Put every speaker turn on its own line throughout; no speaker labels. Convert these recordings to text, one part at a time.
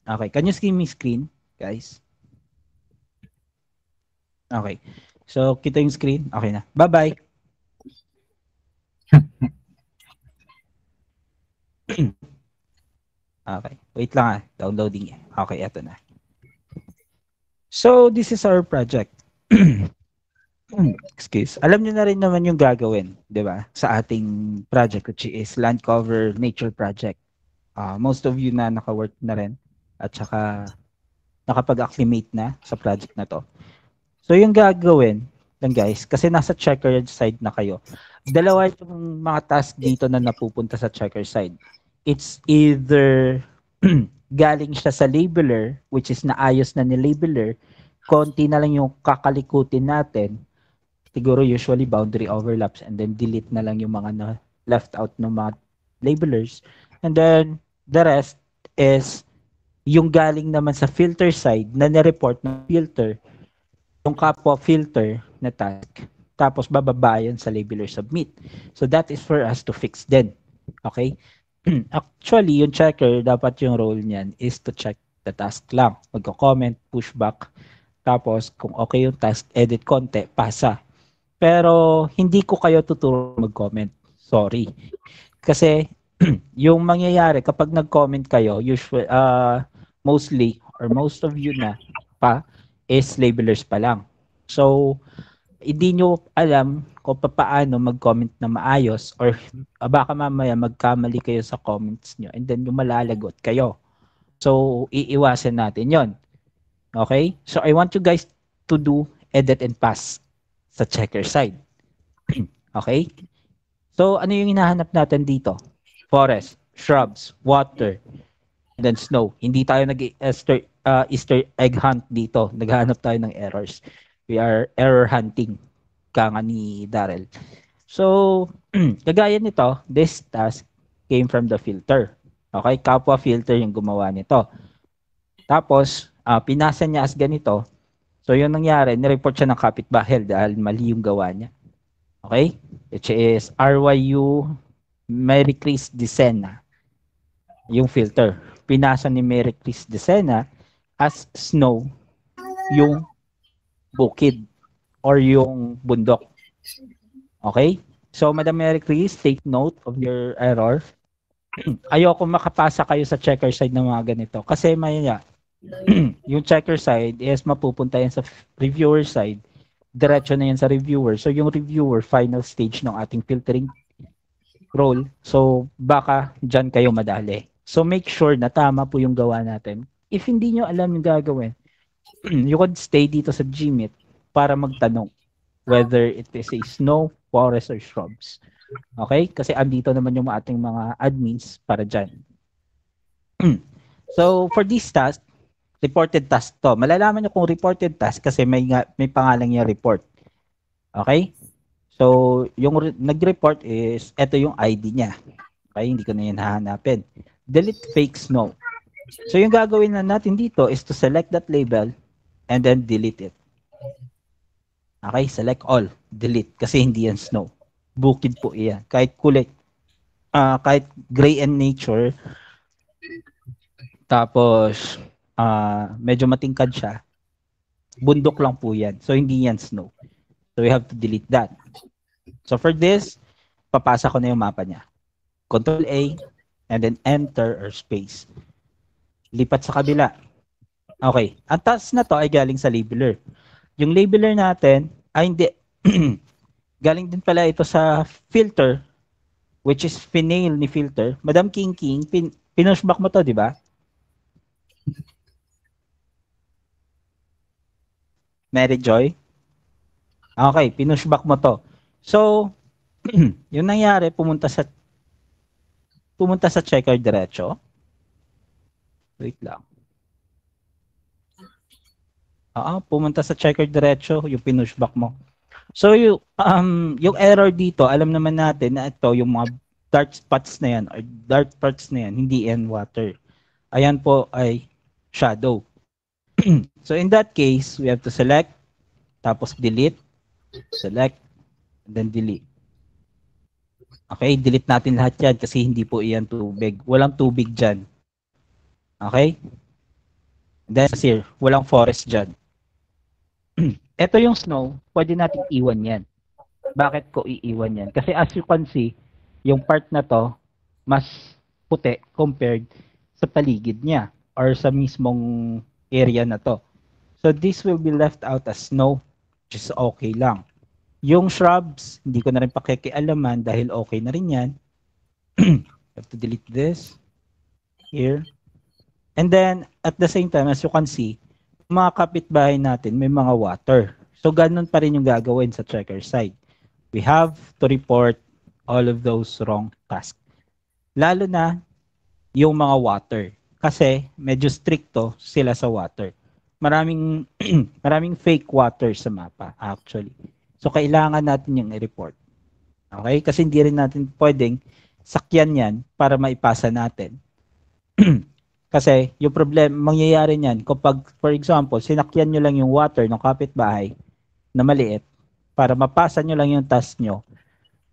Okay, can you see my screen, guys? Okay. So, kita yung screen? Okay na. Bye-bye. Okay. Wait lang ah. Downloading eh. Okay, eto na. So, this is our project. Excuse. Alam niyo na rin naman yung gagawin, 'di ba? Sa ating project which is Land Cover Nature Project. Most of you na naka-work na rin at saka nakapag-acclimate na sa project na to. So, yung gagawin lang guys, kasi nasa checkered side na kayo. Dalawa yung mga task dito na napupunta sa checker side. It's either galing siya sa labeler, which is naayos na ni labeler, konti na lang yung kakalikutin natin, siguro usually boundary overlaps, and then delete na lang yung mga na left out ng mga labelers. And then the rest is yung galing naman sa filter side na nireport ng filter, yung kapwa filter na task. Tapos bababa yan sa labeler submit. So that is for us to fix then. Okay? Actually, yung checker, dapat yung role niyan is to check the task lang. Magko-comment, pushback, tapos kung okay yung task, edit konti, pasa. Pero hindi ko kayo tuturo mag-comment. Sorry. Kasi yung mangyayari kapag nag-comment kayo, usually mostly or most of you na pa is labelers pa lang. So hindi nyo alam kung paano mag-comment na maayos or baka mamaya magkamali kayo sa comments nyo and then yung malalagot kayo. So iiwasan natin yon. Okay? So I want you guys to do edit and pass sa checker side. Okay? So, ano yung hinahanap natin dito? Forest, shrubs, water, and then snow. Hindi tayo Easter egg hunt dito. Naghahanap tayo ng errors. We are error hunting, kanga ni Daryl. So, kagaya nito, this task came from the filter. Okay, kapwa filter yung gumawa nito. Tapos, pinasa niya as ganito. So, yung nangyari, nireport siya ng kapitbahay dahil mali yung gawa niya. Okay? Which is RYU Mary Chris Decena. Yung filter. Pinasa ni Mary Chris Decena as snow yung bukid or yung bundok. Okay? So, Madam Mary Chris, take note of your error. Ayoko makapasa kayo sa checker side ng mga ganito. Kasi maya, yung checker side is mapupunta yan sa reviewer side. Diretso na yan sa reviewer. So, yung reviewer, final stage ng ating filtering role. So, baka dyan kayo madali. So, make sure na tama po yung gawa natin. If hindi nyo alam yung gagawin, you could stay dito sa Gmeet para magtanong whether it is a snow, forest, or shrubs. Okay? Kasi andito naman yung ating mga admins para dyan. So, for this task, reported task to. Malalaman nyo kung reported task kasi may pangalan niya report. Okay? So, yung nag-report is, ito yung ID niya. Okay? Hindi ko na yan hahanapin. Delete fake snow. So, yung gagawin na natin dito is to select that label and then delete it. Okay? Select all. Delete. Kasi hindi yan snow. Bukid po iyan. Kahit kulay, kahit gray and nature, tapos medyo matingkad siya, bundok lang po yan. So, hindi yan snow. So, we have to delete that. So, for this, papasa ko na yung mapa niya. Control A, and then enter or space. Lipat sa kabila. Okay. Ang task na to ay galing sa labeler. Yung labeler natin, ay hindi. Galing din pala ito sa filter, which is finail ni filter. Madam King King, pinushback mo to, di ba? Mary Joy? Okay, pinushback mo to. So, yung nangyari, pumunta sa checker diretso. Wait lang. Pumunta sa checker diretso, yung pinushback mo. So, yung error dito, alam naman natin na ito, yung mga dark spots na yan, or dark parts na yan, hindi yan water. Ayan po ay shadow. So, in that case, we have to select, tapos delete, select, and then delete. Okay, delete natin lahat yan kasi hindi po iyan tubig. Walang tubig dyan. Okay? Then here, walang forest dyan. Ito yung snow, pwede nating iwan yan. Bakit ko iiwan yan? Kasi as you can see, yung part na to, mas puti compared sa paligid niya or sa mismong area na to. So this will be left out as snow, which is okay lang. Yung shrubs, hindi ko na rin pakikialaman dahil okay na rin yan. Have to delete this here. And then, at the same time, as you can see, mga kapitbahay natin may mga water. So, ganun pa rin yung gagawin sa checker side. We have to report all of those wrong tasks. Lalo na yung mga water. Kasi medyo stricto sila sa water. Maraming maraming fake water sa mapa actually. So kailangan natin yung i-report. Okay? Kasi hindi rin natin pwedeng sakyan yan para maipasa natin. Kasi yung problem, mangyayari niyan kapag, for example, sinakyan nyo lang yung water ng kapitbahay na maliit para mapasa nyo lang yung task nyo,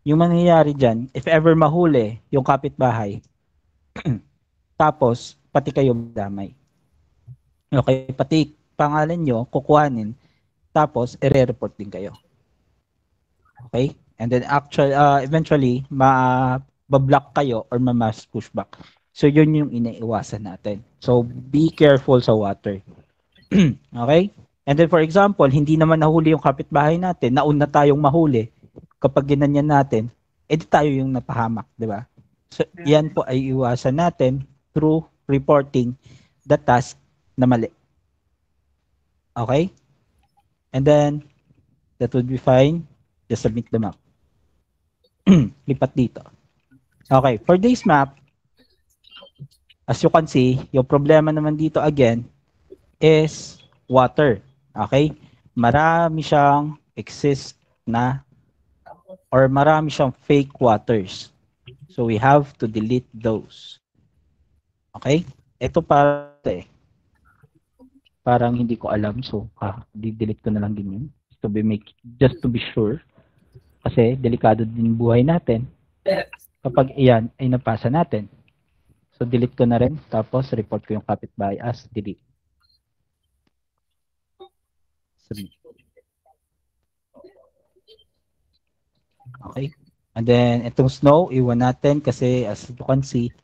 yung mangyayari dyan, if ever mahuli yung kapitbahay, tapos pati kayo damay. Okay, pati pangalan nyo, kukuhanin, tapos i-report din kayo. Okay? And then eventually, ma-block kayo or ma-mass pushback. So, yun yung iniiwasan natin. So, be careful sa water. Okay? And then, for example, hindi naman nahuli yung kapitbahay natin, nauna tayong mahuli. Kapag ginanyan natin, edi tayo yung napahamak, di ba? So, yan po ay iwasan natin through reporting the task na mali. Okay? And then, that would be fine. Just submit the map. Lipat dito. Okay, for this map, as you can see, yung problema naman dito again is water. Okay? Marami siyang exist na or marami siyang fake waters. So we have to delete those. Okay? Ito parang hindi ko alam. So, di-delete ko na lang din yun. Just to be sure. Kasi delikado din buhay natin. Kapag iyan ay napasa natin. So, delete ko na rin. Tapos, report ko yung kapitbahay as delete. Submit. Okay. And then, itong snow, iwan natin kasi as you can see,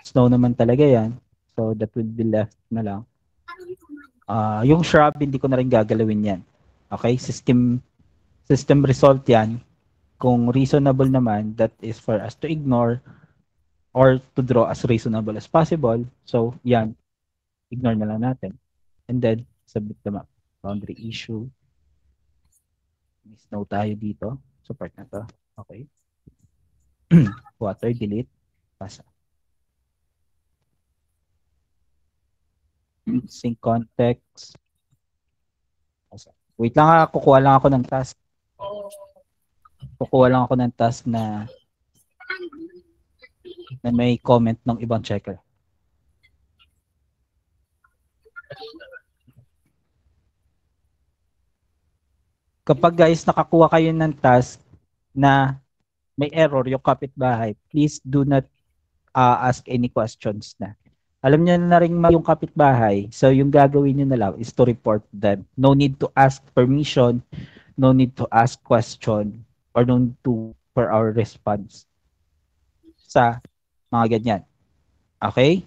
snow naman talaga yan. So, that will be left na lang. Yung shrub, hindi ko na rin gagalawin yan. Okay? System result yan. Kung reasonable naman, that is for us to ignore or to draw as reasonable as possible. So, yan. Ignore na lang natin. And then, submit the map. Boundary issue. May snow tayo dito. So, part na to. Okay. Water, delete. Pasa. Sync context. Pasa. Wait lang kukuha lang ako ng task. Kukuha lang ako ng task na may comment ng ibang checker. Kapag guys nakakuha kayo ng task na may error yung kapitbahay, please do not ask any questions na. Alam niyo na rin yung kapitbahay, so yung gagawin niyo na lang is to report them. No need to ask permission, no need to ask question, or no need to for our response sa mga ganyan. Okay?